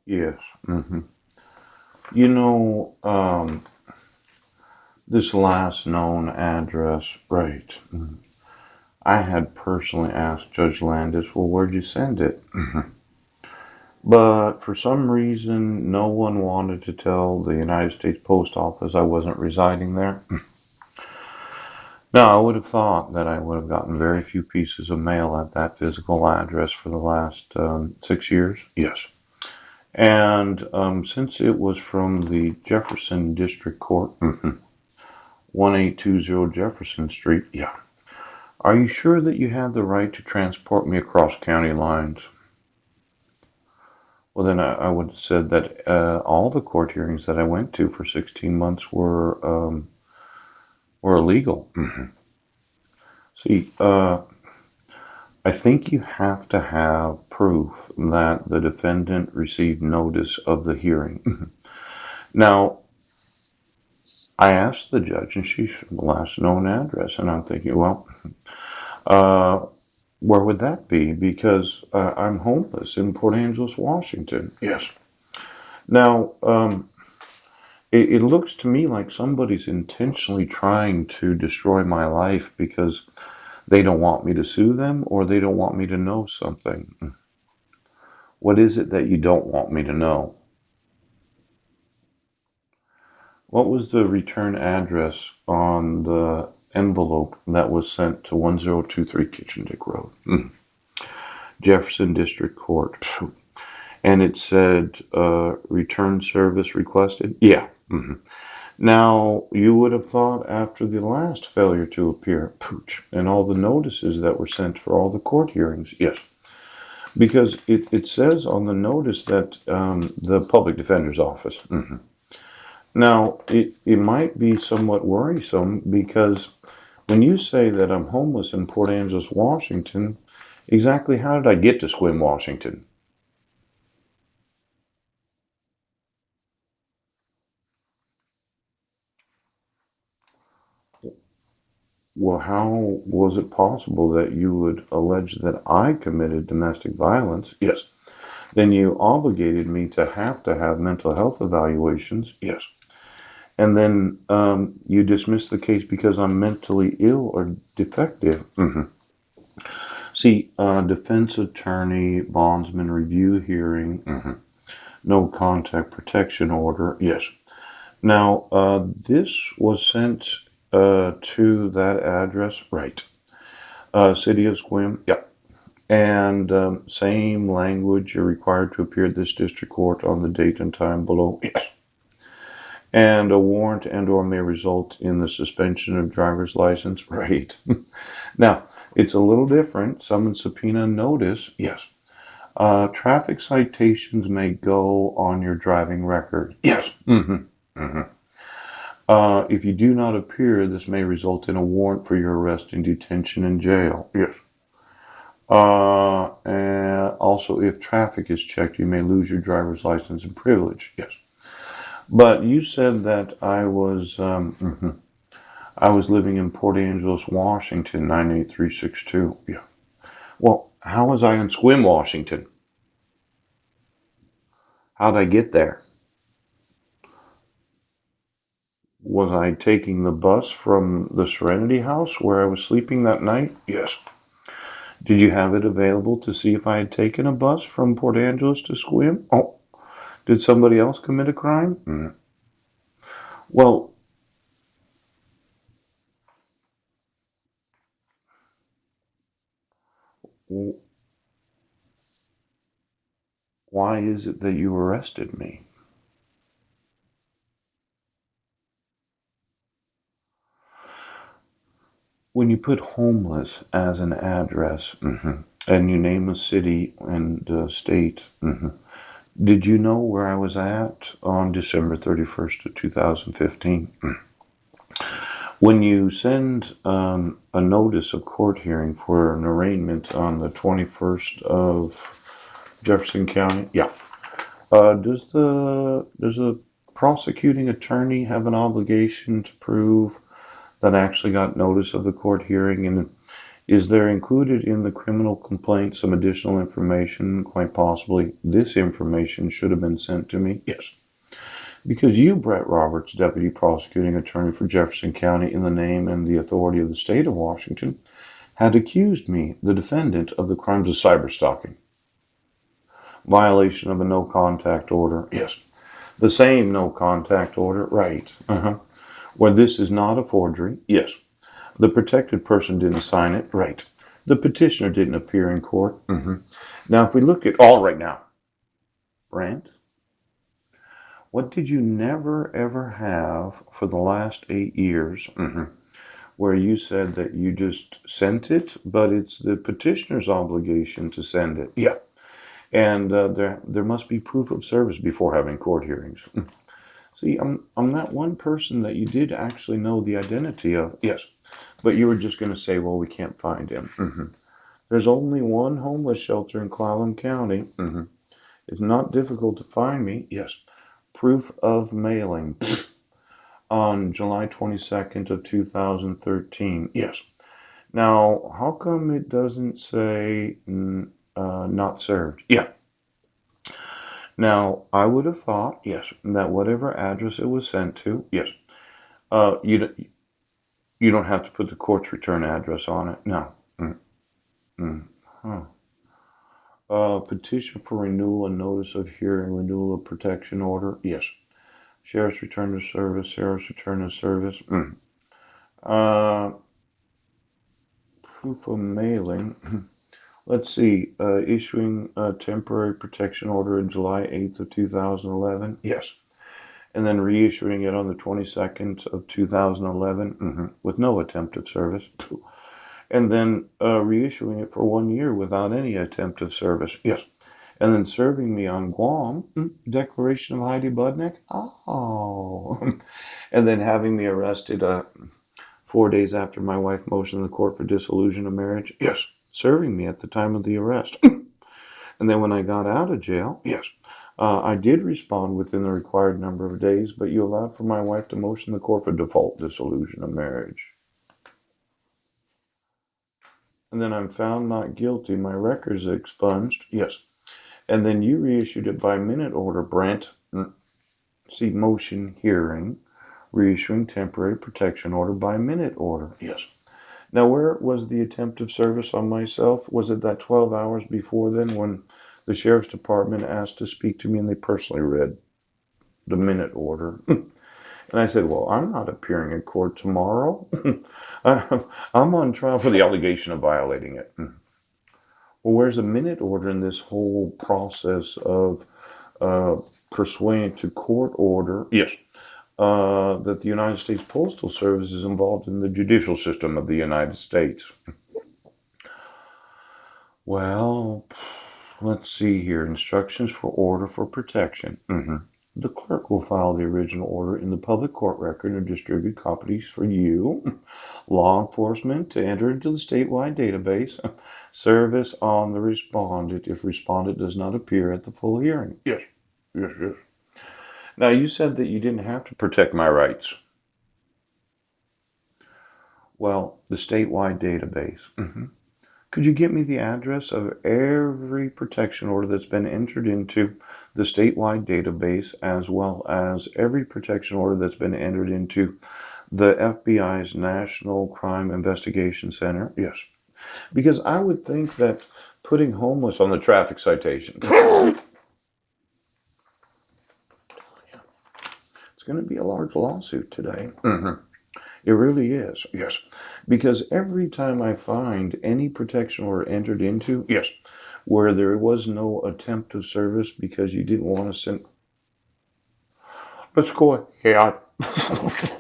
Yes. hmm You know, this last known address, right? I had personally asked Judge Landis, well, where'd you send it? But for some reason, no one wanted to tell the United States Post Office I wasn't residing there. Now, I would have thought that I would have gotten very few pieces of mail at that physical address for the last 6 years. Yes. And since it was from the Jefferson District Court, 1820 Jefferson Street, yeah. Are you sure that you had the right to transport me across county lines? Well, then I would have said that all the court hearings that I went to for 16 months were illegal. See, I think you have to have proof that the defendant received notice of the hearing. Now, I asked the judge, and she said, the last known address, and I'm thinking, well, uh, where would that be? Because I'm homeless in Port Angeles, Washington. Yes. Now, it looks to me like somebody's intentionally trying to destroy my life because they don't want me to sue them or they don't want me to know something. What is it that you don't want me to know? What was the return address on the envelope that was sent to 1023 Kitchen Dick Road, Jefferson District Court? And it said return service requested? Yeah. Now, you would have thought after the last failure to appear, pooch, and all the notices that were sent for all the court hearings, yes, because it says on the notice that the public defender's office. Now, it might be somewhat worrisome because when you say that I'm homeless in Port Angeles, Washington, exactly how did I get to Sequim, Washington? Well, how was it possible that you would allege that I committed domestic violence? Yes. Then you obligated me to have mental health evaluations. Yes. And then you dismiss the case because I'm mentally ill or defective. See, defense attorney, bondsman review hearing, no contact protection order. Yes. Now, this was sent to that address, right? City of Squim. Yeah. And same language, you're required to appear at this district court on the date and time below. Yes. And a warrant and or may result in the suspension of driver's license. Right. Now, it's a little different. Summons, subpoena, notice. Yes. Traffic citations may go on your driving record. Yes. hmm if you do not appear, this may result in a warrant for your arrest and detention in jail. Yes. And also, if traffic is checked, you may lose your driver's license and privilege. Yes. But you said that I was living in Port Angeles, Washington, 98362. Yeah. Well, how was I in Sequim, Washington? How'd I get there? Was I taking the bus from the Serenity House where I was sleeping that night? Yes. Did you have it available to see if I had taken a bus from Port Angeles to Sequim? Oh, did somebody else commit a crime? Well, why is it that you arrested me? When you put homeless as an address, and you name a city and state, did you know where I was at on December 31st of 2015? When you send a notice of court hearing for an arraignment on the 21st of Jefferson County, yeah. Does the prosecuting attorney have an obligation to prove that I actually got notice of the court hearing? And Is there included in the criminal complaint some additional information? Quite possibly. This information should have been sent to me. Yes. Because you, Brett Roberts, Deputy Prosecuting Attorney for Jefferson County, in the name and the authority of the state of Washington, had accused me, the defendant, of the crimes of cyberstalking, violation of a no contact order. Yes. The same no contact order. Right. Where this is not a forgery. Yes. The protected person didn't sign it. Right. The petitioner didn't appear in court. Now, if we look at all right now, Brent, what did you never ever have for the last 8 years where you said that you just sent it, but it's the petitioner's obligation to send it? Yeah. And there must be proof of service before having court hearings. See, I'm that one person that you did actually know the identity of. Yes. But you were just going to say, well, we can't find him. There's only one homeless shelter in Clallam County. It's not difficult to find me. Yes. Proof of mailing on July 22nd of 2013. Yes. Now, how come it doesn't say not served? Yeah. Now, I would have thought, yes, that whatever address it was sent to, yes, uh, you you don't have to put the court's return address on it. No. Mm, mm, huh. Petition for renewal and notice of hearing, renewal of protection order. Yes. Sheriff's return to service. Sheriff's return to service. Uh, Proof of mailing. Let's see. Issuing a temporary protection order in July 8th of 2011. Yes. And then reissuing it on the 22nd of 2011 with no attempt of service. And then reissuing it for 1 year without any attempt of service. Yes. And then serving me on Guam, declaration of Heidi Budnick. Oh. And then having me arrested 4 days after my wife motioned the court for dissolution of marriage. Yes. Serving me at the time of the arrest. And then when I got out of jail, yes, I did respond within the required number of days, but you allowed for my wife to motion the court for default dissolution of marriage. And then I'm found not guilty. My records expunged. Yes. And then you reissued it by minute order, Brent. See, motion hearing, reissuing temporary protection order by minute order. Yes. Now, where was the attempt of service on myself? Was it that 12 hours before then when the sheriff's department asked to speak to me and they personally read the minute order? And I said, well, I'm not appearing in court tomorrow. I'm on trial for the allegation of violating it. Well, where's the minute order in this whole process of persuading to court order? Yes. That the United States Postal Service is involved in the judicial system of the United States. Well, let's see here. Instructions for order for protection. The clerk will file the original order in the public court record and distribute copies for you, law enforcement, to enter into the statewide database. Service on the respondent if respondent does not appear at the full hearing. Yes, yes, yes. Now, you said that you didn't have to protect my rights. Well, the statewide database. Could you get me the address of every protection order that's been entered into the statewide database, as well as every protection order that's been entered into the FBI's National Crime Investigation Center? Yes. Because I would think that putting homeless on the traffic citation, it's going to be a large lawsuit today. It really is, yes. Because every time I find any protection order entered into, yes, where there was no attempt of service because you didn't want to send. Let's go ahead.